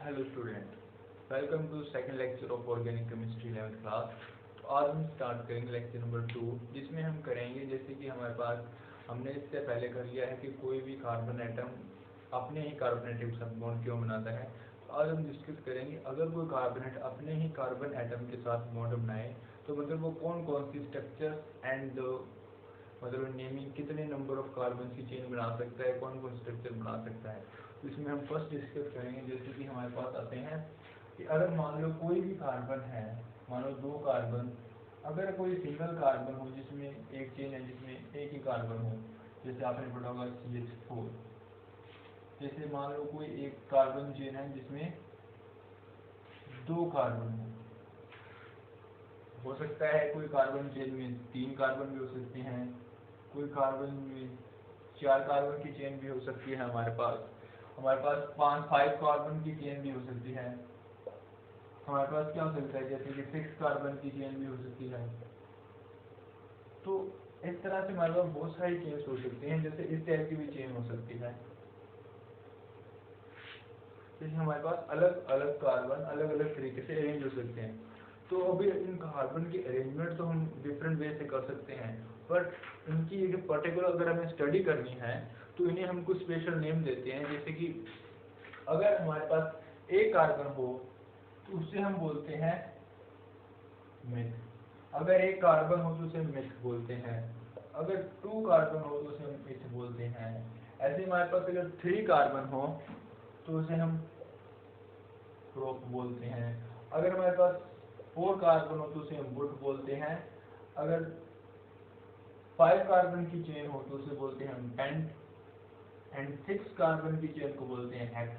Hello student, welcome to second lecture of organic chemistry 11th class. तो आज हम start करेंगे लेक्चर नंबर 2, जिसमें हम करेंगे जैसे कि हमारे पास हमने इससे पहले कर लिया है कि कोई भी कार्बन एटम अपने ही कार्बोनेटिव बॉन्ड क्यों बनाता है। तो आज हम डिस्कस करेंगे अगर कोई कार्बोनेट अपने ही कार्बन एटम के साथ बॉन्ड बनाए तो मतलब वो कौन कौन सी स्ट्रक्चर एंड मतलब नेमिंग कितने नंबर ऑफ कार्बन की चेन बना सकता है, कौन कौन स्ट्रक्चर बना सकता है। तो इसमें हम फर्स्ट डिस्कस करेंगे जैसे कि हमारे पास आते हैं कि अगर मान लो कोई भी कार्बन है, मान लो दो कार्बन, अगर कोई सिंगल कार्बन हो जिसमें एक चेन है जिसमें एक ही कार्बन हो, जैसे आपने पढ़ा होगा CH4। जैसे मान लो कोई एक कार्बन चेन है जिसमें दो कार्बन हो सकता है कोई कार्बन चेन में तीन कार्बन भी हो सकते हैं, कोई कार्बन में चार कार्बन की चेन भी हो सकती है, हमारे पास फाइव कार्बन की चेन भी हो सकती है, हमारे पास क्या हो सकता है जैसे कि 6 कार्बन की चेन भी हो सकती है। तो इस तरह से हमारे पास बहुत सारी चेन हो सकती हैं, जैसे इस टाइप की भी चेन हो सकती है। जैसे हमारे पास अलग अलग कार्बन अलग अलग तरीके से अरेंज हो सकते हैं। तो अभी इन कार्बन की अरेंजमेंट तो हम डिफरेंट वे से कर सकते हैं, बट इनकी एक पर्टिकुलर अगर हमें स्टडी करनी है तो इन्हें हम कुछ स्पेशल नेम देते हैं। जैसे कि अगर हमारे पास एक कार्बन हो तो उसे हम बोलते हैं मिथ, अगर एक कार्बन हो तो उसे मिथ बोलते हैं, अगर 2 कार्बन हो तो उसे हम मिथ बोलते हैं। ऐसे हमारे पास अगर 3 कार्बन हो तो उसे हम प्रोप बोलते हैं, अगर हमारे पास 4 कार्बन हो तो उसे हम वुड बोलते हैं, अगर 5 कार्बन की चेन हो तो उसे बोलते हैं हम पेंट, एंड 6 कार्बन की चेन को बोलते हैं हेक्स।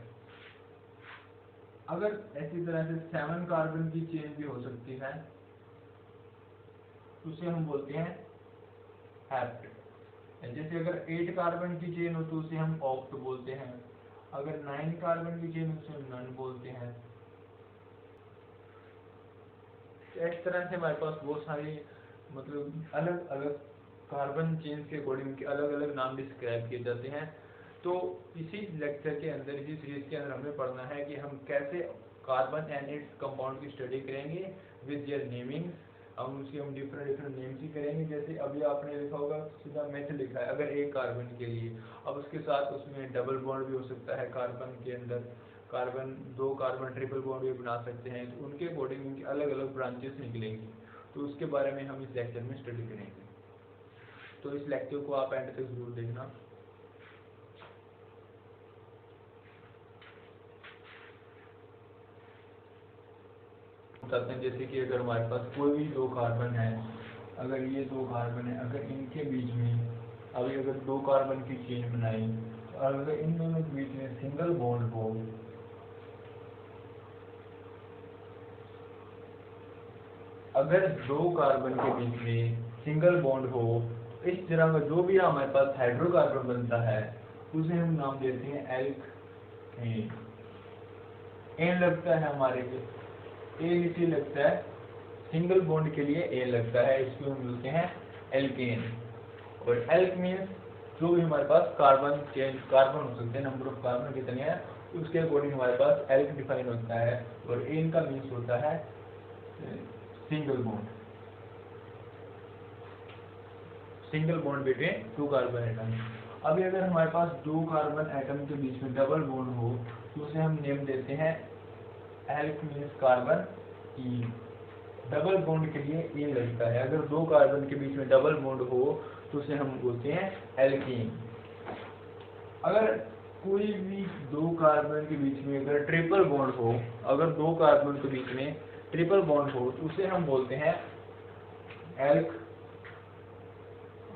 अगर ऐसी तरह से 7 कार्बन की चेन भी हो सकती है तो उसे हम बोलते हैं हेप्ट। जैसे अगर 8 कार्बन की चेन हो तो उसे हम ऑक्ट बोलते हैं, अगर 9 कार्बन की चेन उसे हम नन बोलते हैं। इस तरह से हमारे पास बहुत सारी मतलब अलग अलग कार्बन चेन के अकॉर्डिंग अलग अलग नाम डिस्क्राइब किए जाते हैं। तो इसी लेक्चर के अंदर, इसी सीरीज के अंदर हमें पढ़ना है कि हम कैसे कार्बन एंड इट्स कंपाउंड की स्टडी करेंगे विद देयर नेमिंग। हम डिफरेंट नेम्स ही करेंगे। जैसे अभी आपने लिखा होगा सीधा मेथ लिखा है अगर एक कार्बन के लिए, अब उसके साथ उसमें डबल बॉन्ड भी हो सकता है, कार्बन के अंदर कार्बन दो कार्बन ट्रिपल बॉन्ड भी बना सकते हैं। तो उनके अकॉर्डिंग उनकी अलग अलग ब्रांचेस निकलेंगी, तो उसके बारे में हम इस लेक्चर में स्टडी करेंगे। तो इस लेक्चर को आप एंड तक जरूर देखना। जैसे कि अगर हमारे पास कोई भी दो कार्बन है, अगर ये दो कार्बन है, अगर इनके बीच में अभी अगर दो कार्बन की चेन बनाई और अगर इन दोनों के बीच में सिंगल बॉन्ड हो, अगर दो कार्बन के बीच में सिंगल बॉन्ड हो, इस तरह का जो भी हमारे पास हाइड्रोकार्बन बनता है उसे हम नाम देते हैं एल्केन। एन लगता है हमारे ए नीचे लगता है, सिंगल बॉन्ड के लिए ए लगता है, इसको हम बोलते हैं एल्केन। और एल्क मीन्स जो भी हमारे पास कार्बन चेन कार्बन हो सकते हैं, नंबर ऑफ कार्बन कितने हैं उसके अकॉर्डिंग हमारे पास एल्क डिफाइन होता है। और एन का मीन्स होता है single bond, single bond between 2 carbon atom. अभी अगर हमारे पास 2 कार्बन एटम के बीच में डबल बॉन्ड हो तो उसे हम नेम देते हैं एल्क मीन्स कार्बन ई। डबल बॉन्ड के लिए ए लगता है, अगर दो कार्बन के बीच में डबल बॉन्ड हो तो उसे हम बोलते हैं एल्कीन। अगर कोई भी दो कार्बन के बीच में अगर ट्रिपल बॉन्ड हो, अगर दो कार्बन के बीच में ट्रिपल बॉन्ड हो तो उसे हम बोलते हैं एल्क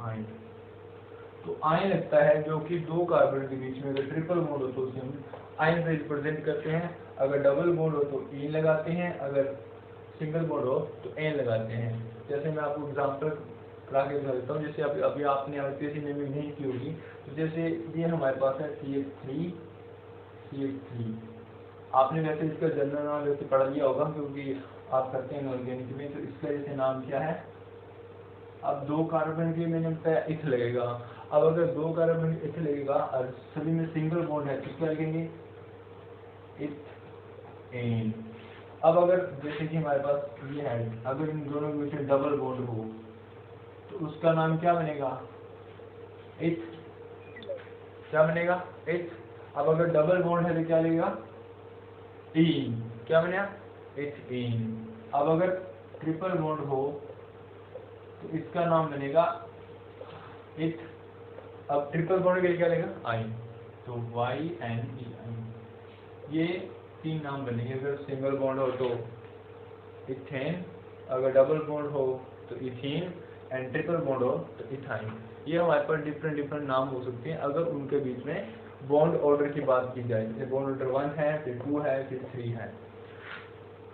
आयन। तो आयन लगता है जो कि दो कार्बन के बीच में अगर ट्रिपल बॉन्ड हो तो उसे हम आयन से रिप्रेजेंट करते हैं, अगर डबल बॉन्ड हो तो ई लगाते हैं, अगर सिंगल बॉन्ड हो तो एन लगाते हैं। जैसे मैं आपको एग्जांपल करा के बता देता हूँ। जैसे अभी आपने आईपीएससी नेमिंग नहीं की होगी, तो जैसे ये हमारे पास है CH3 आपने वैसे इसका जनरल नाम वैसे पढ़ लिया होगा क्योंकि आप करते हैं ऑर्गेनिक में। तो इसका जैसे नाम क्या है, अब दो कार्बन के मैंने बताया इथ लगेगा। अब अगर दो कार्बन इथ लगेगा और सभी में सिंगल बॉन्ड है तो क्या लिखेंगे इथ एन। अब अगर जैसे कि हमारे पास ये है, अगर इन दोनों के बीच में डबल बॉन्ड हो तो उसका नाम क्या बनेगा? एथ। क्या बनेगा? एथ। अब अगर डबल बॉन्ड है तो क्या लगेगा? इन। क्या बनेगा? एथीन। अब अगर ट्रिपल बॉन्ड हो तो इसका नाम बनेगा एथ। अब ट्रिपल बॉन्ड के लिए क्या लगेगा? आइन। तो YNE। ये 3 नाम बनेंगे। अगर सिंगल बॉन्ड हो तो इथेन, अगर डबल बॉन्ड हो तो इथीन, एंड ट्रिपल बॉन्ड हो तो इथाइन। ये हमारे पास डिफरेंट नाम हो सकते हैं अगर उनके बीच में बॉन्ड ऑर्डर की बात की जाए। जैसे बॉन्ड ऑर्डर 1 है, फिर 2 है, फिर 3 है।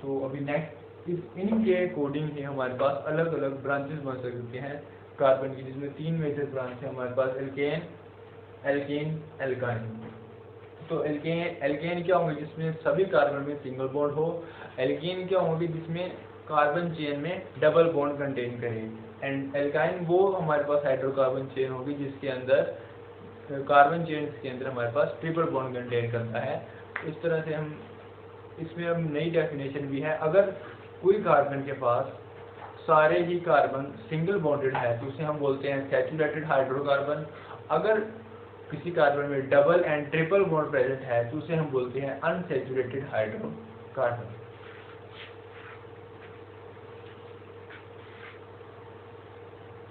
तो अभी नेक्स्ट इनके अकॉर्डिंग ही हमारे पास अलग अलग ब्रांचेस बन सकते हैं कार्बन की, जिसमें 3 मेजर ब्रांच है हमारे पास, एल्केन, एल्कीन, एल्काइन। तो एल्केन क्या होंगे? जिसमें सभी कार्बन में सिंगल बॉन्ड हो। एल्कीन क्या होंगे? जिसमें कार्बन चेन में डबल बॉन्ड कंटेन करे। एंड एल्काइन वो हमारे पास हाइड्रोकार्बन चेन होगी जिसके अंदर कार्बन चेन के अंदर हमारे पास ट्रिपल बॉन्ड कंटेन करता है। इस तरह से हम इसमें अब नई डेफिनेशन भी है। अगर कोई कार्बन के पास सारे ही कार्बन सिंगल बॉन्डेड है तो उसे हम बोलते हैं सैचुरेटेड हाइड्रोकार्बन। अगर किसी कार्बन में double and triple bond present है तो उसे हम बोलते हैं अनसैचुरेटेड हाइड्रोकार्बन।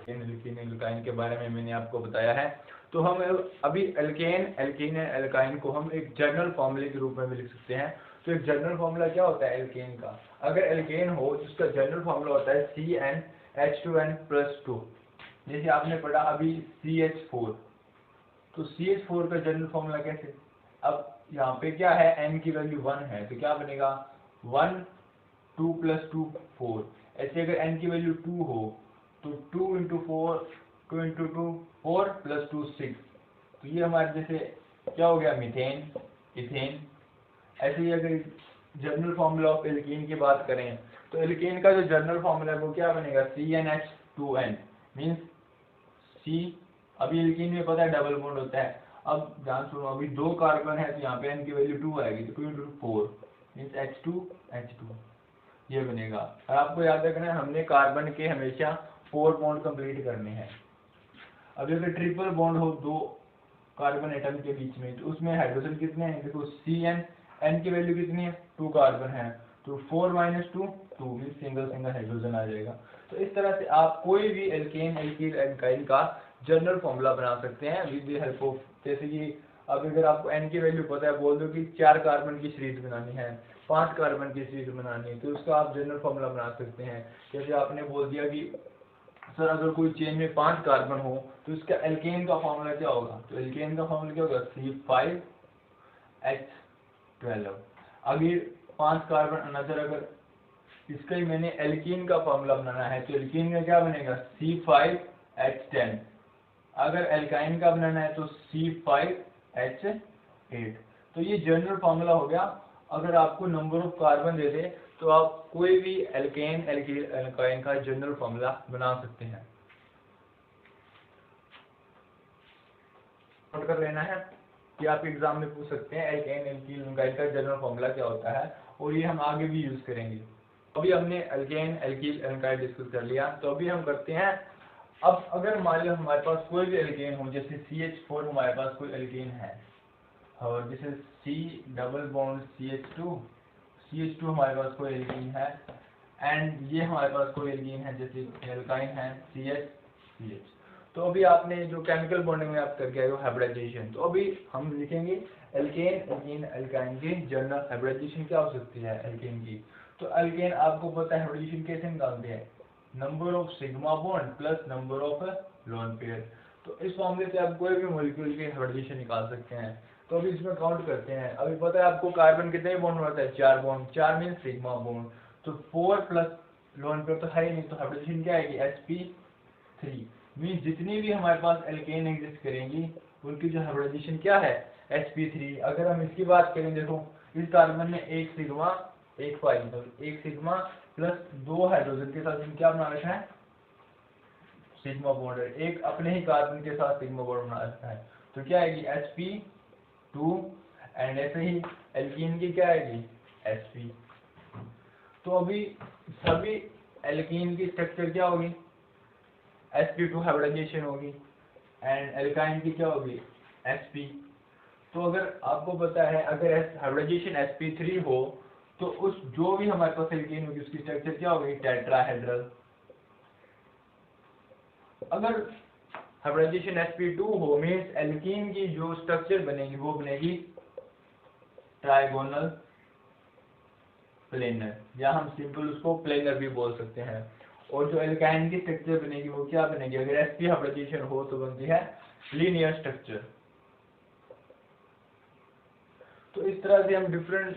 एल्कीन एल्काइन के बारे में मैंने आपको बताया है। तो हम अभी एल्केन, एल्कीन, एल्काइन को हम एक जनरल फॉर्मूले के रूप में भी लिख सकते हैं। तो एक जनरल फॉर्मूला क्या होता है एल्केन का? अगर एल्केन हो जिसका जनरल फॉर्मूला होता है CnH2n+2। जैसे आपने पढ़ा अभी CH4, तो CH4 का जनरल फॉर्मूला कैसे? अब यहाँ पे क्या है, n की वैल्यू 1 है तो क्या बनेगा? 1 2 + 2 4। ऐसे अगर n की वैल्यू 2 हो तो 2 × 4 2 × 2 4 + 2 6। तो ये हमारे जैसे क्या हो गया? Methane, ethane. ऐसे ही अगर जनरल फॉर्मूला ऑफ एल्कीन की बात करें तो एल्कीन का जो जनरल फॉर्मूला है वो क्या बनेगा? CnH2n means C। अभी एल्कीन में पता है डबल बॉन्ड होता है। अब ध्यान सुनो, अभी 2 कार्बन है तो यहाँ पे n की वैल्यू 2 आएगी, तो 2 × 4 मीन्स H2 ये बनेगा। और आपको याद रखना है हमने कार्बन के हमेशा 4 बॉन्ड कंप्लीट करने हैं। अभी अगर ट्रिपल बॉन्ड हो 2 कार्बन एटम के बीच में तो उसमें हाइड्रोजन कितने हैं? देखो Cn, n की वैल्यू कितनी है? 2 कार्बन है तो 4 - 2 2 मीन्स सिंगल हाइड्रोजन आ जाएगा। तो इस तरह से आप कोई भी एल्केन, एल्कीन, एल्काइन का जनरल फॉर्मूला बना सकते हैं विद द हेल्प ऑफ, जैसे कि अब अगर आपको n की वैल्यू पता है, बोल दो कि 4 कार्बन की सीरीज बनानी है, 5 कार्बन की सीरीज बनानी है, तो उसका आप जनरल फॉर्मूला बना सकते हैं। जैसे आपने बोल दिया कि सर अगर कोई चेन में 5 कार्बन हो तो इसका एल्केन का फॉर्मूला क्या होगा? तो एल्केन का फॉर्मूला क्या होगा? C5H12। अगर 5 कार्बन अनदर, अगर इसका ही मैंने एल्कीन का फॉर्मूला बनाना है तो एल्कीन का क्या बनेगा? C5H10। अगर एल्काइन का बनाना है तो C5H8। तो ये जनरल फॉर्मूला हो गया। अगर आपको नंबर ऑफ कार्बन दे दे तो आप कोई भी एल्केन, एल्कीन, एल्काइन का जनरल फॉर्मूला बना सकते हैं। नोट कर लेना है कि आप एग्जाम में पूछ सकते हैं एल्केन, एल्कीन, एल्काइन का जनरल फॉर्मूला क्या होता है, और ये हम आगे भी यूज करेंगे। अभी हमने एल्केन, एल्कीन, एल्काइन डिस्कस कर लिया, तो अभी हम करते हैं। अब अगर मान लो हमारे पास कोई भी एल्केन हो, जैसे CH4 हमारे पास कोई एल्केन है, और जैसे C डबल बॉन्ड CH2 हमारे पास कोई एल्कीन है, एंड ये हमारे पास कोई एल्कीन है जैसे एल्काइन है CH। तो अभी आपने जो केमिकल बॉन्डिंग में आप करके आए हो हाइब्रिडाइजेशन, तो अभी हम लिखेंगे एल्केन, एल्कीन, एल्काइन की जनरल हाइब्रिडाइजेशन क्या हो सकती है एल्केन की। तो एल्केन आपको पता है हाइब्रिडाइजेशन कैसे निकालते हैं? Number of sigma bond plus number of lone pair. तो इस फॉर्मूले से आप कोई भी मॉलिक्यूल की हाइब्रिडाइजेशन निकाल सकते हैं। तो अभी इसमें काउंट करते हैं। अभी पता है आपको कार्बन कितने बॉन्ड होता है? 4 बॉन्ड, 4 मीन सिग्मा बॉन्ड, तो 4 प्लस लोन पेयर तो है ही नहीं, तो हाइब्रिडाइजेशन क्या आएगी? sp3 मीन जितनी भी हमारे पास एल्केन एग्जिस्ट करेंगी उनकी जो हाइब्रिडाइजेशन क्या है? sp3। अगर हम इसकी बात करें, देखो इस कार्बन में एक सिग्मा, एक फाइव, तो एक सिग्मा प्लस 2 हाइड्रोजन के साथ क्या बना रखा है? Sigma bond. एक अपने ही कार्बन के साथ सिग्मा बॉन्ड बना रखा है, तो क्या आएगी? sp2। एंड ऐसे ही एल्कीन की क्या आएगी? sp। तो अभी सभी एल्कीन की स्ट्रक्चर क्या होगी, sp2 हाइब्रिडाइजेशन होगी, एंड एल्काइन की क्या होगी, sp। तो अगर आपको पता है अगर हाइब्रिडाइजेशन sp3 हो तो उस जो भी हमारे पास एल्कीन होगी उसकी स्ट्रक्चर क्या होगी, टेट्राहेड्रल। अगर हाइब्रिडाइजेशन sp2 हो मीन्स एल्कीन की जो स्ट्रक्चर बनेगी वो बनेगी ट्राइगोनल प्लेनर, या हम सिंपल उसको प्लेनर भी बोल सकते हैं। और जो एल्काइन की स्ट्रक्चर बनेगी वो क्या बनेगी, अगर sp हाइब्रिडाइजेशन हो तो बनती है लीनियर स्ट्रक्चर। तो इस तरह से हम डिफरेंट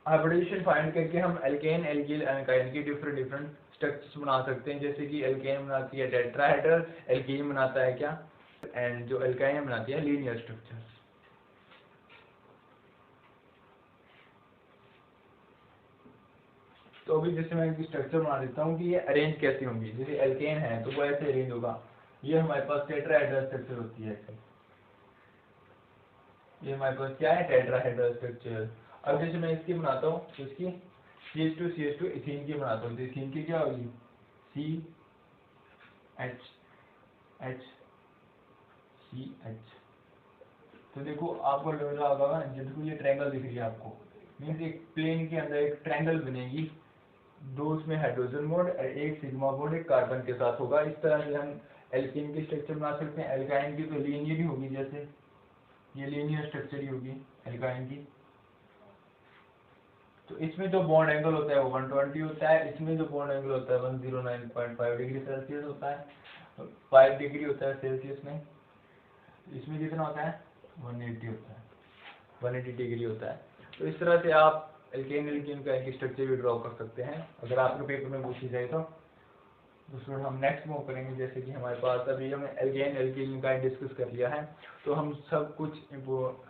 हाइब्रिडाइजेशन फाइंड करके हम एल्केन एल्किल एल्काइन की डिफरेंट स्ट्रक्चर्स बना सकते हैं। जैसे कि एल्केन बनाती है टेट्राहेड्रल, एल्कीन बनाता है क्या, एंड जो एल्काइन बनाती है लीनियर स्ट्रक्चर। तो अभी जैसे मैं इनकी स्ट्रक्चर बना देता हूँ कि ये अरेंज कैसे होंगी। जैसे एल्केन है तो वो ऐसे अरेंज होगा, ये हमारे पास टेट्राहेड्रल स्ट्रक्चर होती है ऐसे, ये हमारे पास क्या है, टेट्राहेड्रल स्ट्रक्चर। अब जैसे मैं इसकी बनाता हूँ तो इसकी CH2 इथीन की बनाता हूँ, तो इथीन की क्या होगी, CH। तो देखो आपको लग रहा होगा ना, देखो ये ट्रायंगल दिख रही है आपको, मीन्स एक प्लेन के अंदर एक ट्रायंगल बनेगी, दो उसमें हाइड्रोजन बॉन्ड, एक सिग्मा बॉन्ड एक कार्बन के साथ होगा। इस तरह से हम एल्कीन की स्ट्रक्चर बना सकते हैं। एल्काइन की तो लीनियर ही होगी, जैसे ये लीनियर स्ट्रक्चर ही होगी एल्काइन की। तो इसमें जो बॉन्ड एंगल होता है वो 120 होता है, इसमें जो बॉन्ड एंगल होता है 109.5 डिग्री सेल्सियस होता है, 5 डिग्री होता है सेल्सियस में। इसमें कितना होता है, 180 होता है, 180 डिग्री होता है। तो इस तरह से आप एल्केन एल्कीन का एक स्ट्रक्चर भी ड्रॉ कर सकते हैं अगर आपके पेपर में पूछी जाए तो। दूसरा हम नेक्स्ट मूव करेंगे, जैसे कि हमारे पास अभी हमने एल्केन एल्कीन का डिस्कस कर लिया है, तो हम सब कुछ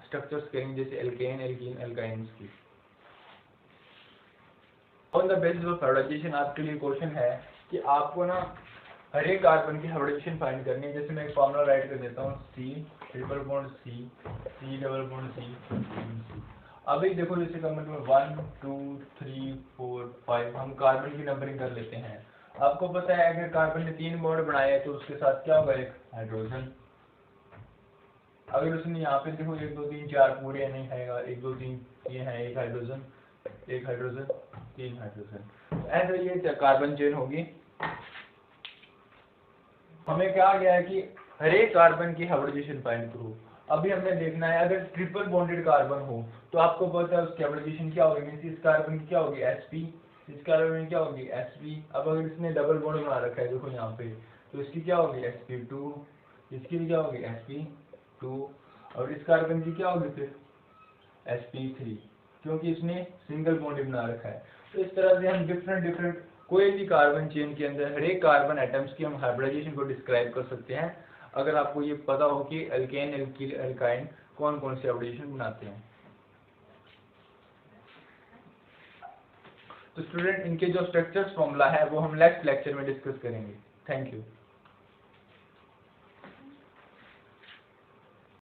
स्ट्रक्चर्स करेंगे जैसे एल्केन एल्कीन एल्काइंस की। On the basis of hybridization आपके लिए क्वेश्चन है कि आपको ना हर एक कार्बन की हाइब्रिडाइजेशन फाइंड करनी है। जैसे मैं एक फॉर्मूला राइट कर देता हूँ, C triple bond C double bond C। अभी देखो जैसे नंबर 1 2 3 4 5 हम कार्बन की नंबरिंग कर लेते हैं। आपको पता है अगर कार्बन ने 3 बॉन्ड बनाए तो उसके साथ क्या होगा, एक हाइड्रोजन। अगर उसने यहाँ पे देखो 1 2 3 4 पूरे नहीं आएगा, 1 2 3 ये है, एक हाइड्रोजन 3 हाइड्रोजन, ऐसे ये कार्बन चेन होगी। हमें क्या गया है कि हर एक कार्बन की हाइब्रिडाइजेशन फाइंड करो। अभी हमने देखना है अगर ट्रिपल बॉन्डेड कार्बन हो तो आपको पता है उसकी हाइब्रिडाइजेशन क्या होगी, इस कार्बन की क्या होगी sp, इस कार्बन में क्या होगी sp। अब अगर इसने डबल बॉन्ड बना रखा है देखो यहाँ पे, तो इसकी क्या होगी sp2, इसकी भी क्या होगी sp2, और इस कार्बन की क्या होगी फिर sp3, क्योंकि इसने सिंगल बॉन्ड बना रखा है। तो इस तरह से हम डिफरेंट कोई भी कार्बन चेन के अंदर हर एक कार्बन एटम्स की हम हाइब्रिडाइजेशन को डिस्क्राइब कर सकते हैं, अगर आपको ये पता हो कि एल्केन एल्किल एल्काइन कौन कौन से हाइब्रिडाइजेशन बनाते हैं। तो स्टूडेंट इनके जो स्ट्रक्चर्स फॉर्मूला है वो हम नेक्स्ट लेक्चर में डिस्कस करेंगे। Thank you.